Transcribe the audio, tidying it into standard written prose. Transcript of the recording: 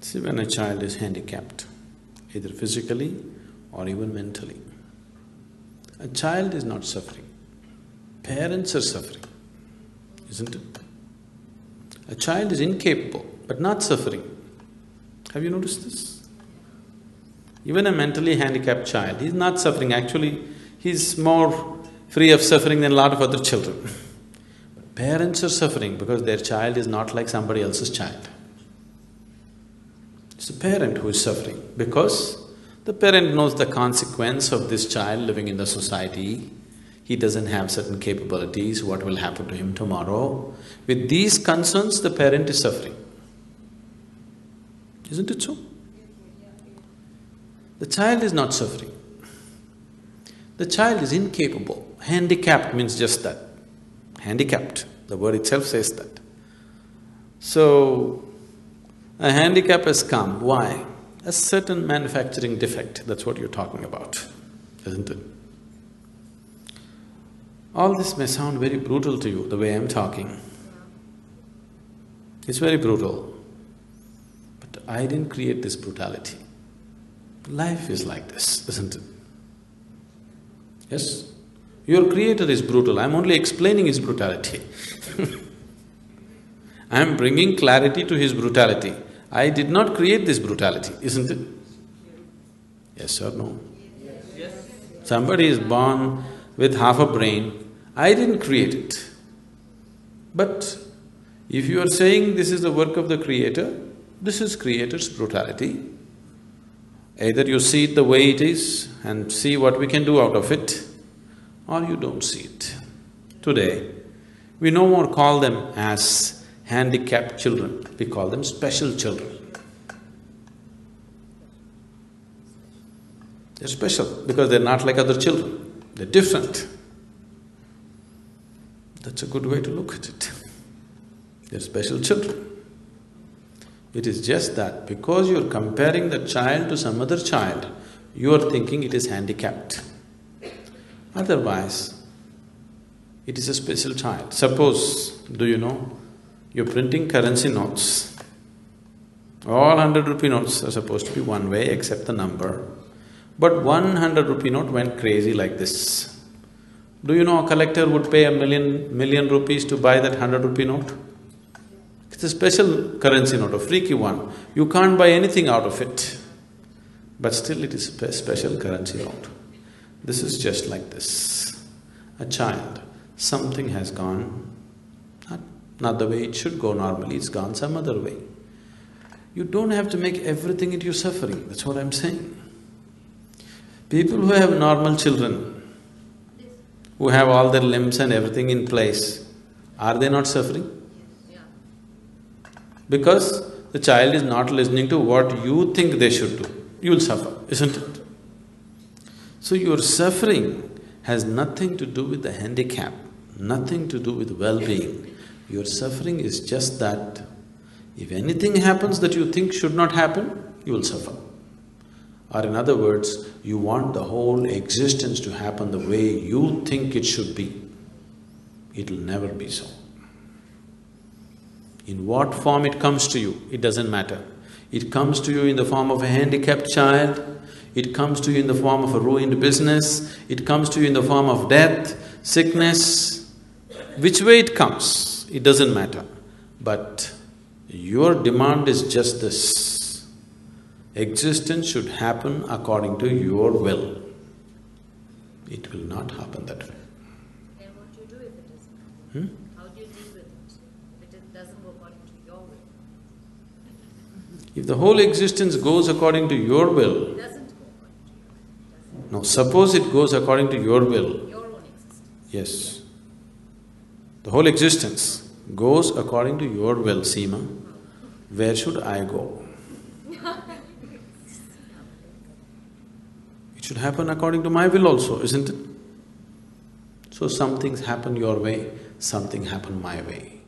See, when a child is handicapped, either physically or even mentally, a child is not suffering. Parents are suffering, isn't it? A child is incapable, but not suffering. Have you noticed this? Even a mentally handicapped child, he's not suffering. Actually, he's more free of suffering than a lot of other children. But parents are suffering because their child is not like somebody else's child. It's the parent who is suffering because the parent knows the consequence of this child living in the society. He doesn't have certain capabilities, what will happen to him tomorrow. With these concerns, the parent is suffering. Isn't it so? The child is not suffering. The child is incapable. Handicapped means just that. Handicapped, the word itself says that. So, a handicap has come. Why? A certain manufacturing defect, that's what you're talking about, isn't it? All this may sound very brutal to you, the way I'm talking. It's very brutal. But I didn't create this brutality. Life is like this, isn't it? Yes? Your creator is brutal, I'm only explaining his brutality. I'm bringing clarity to his brutality. I did not create this brutality, isn't it? Yes or no? Yes. Somebody is born with half a brain, I didn't create it. But if you are saying this is the work of the creator, this is creator's brutality. Either you see it the way it is and see what we can do out of it, or you don't see it. Today, we no more call them as handicapped children, we call them special children. They're special because they're not like other children, they're different. That's a good way to look at it. They're special children. It is just that because you're comparing the child to some other child, you are thinking it is handicapped. Otherwise, it is a special child. Suppose, do you know, you're printing currency notes. All 100 rupee notes are supposed to be one way except the number. But 100 rupee note went crazy like this. Do you know a collector would pay a million rupees to buy that 100 rupee note? It's a special currency note, a freaky one. You can't buy anything out of it. But still it is a special currency note. This is just like this. A child, something has gone, not the way it should go normally, it's gone some other way. You don't have to make everything into suffering, that's what I'm saying. People who have normal children, who have all their limbs and everything in place, are they not suffering? Because the child is not listening to what you think they should do, you will suffer, isn't it? So your suffering has nothing to do with the handicap, nothing to do with well-being. Your suffering is just that if anything happens that you think should not happen, you will suffer. Or in other words, you want the whole existence to happen the way you think it should be. It'll never be so. In what form it comes to you, it doesn't matter. It comes to you in the form of a handicapped child, it comes to you in the form of a ruined business, it comes to you in the form of death, sickness. Which way it comes, it doesn't matter. But your demand is just this: existence should happen according to your will. It will not happen that way. Then what do you do if it doesn't happen? How do you deal with it if it doesn't go according to your will? If the whole existence goes according to your will… It doesn't go according to your will. No, suppose it goes according to your will. Your own existence. Yes. The whole existence goes according to your will, Seema. Where should I go? It should happen according to my will also, isn't it? So some things happen your way, something happen my way.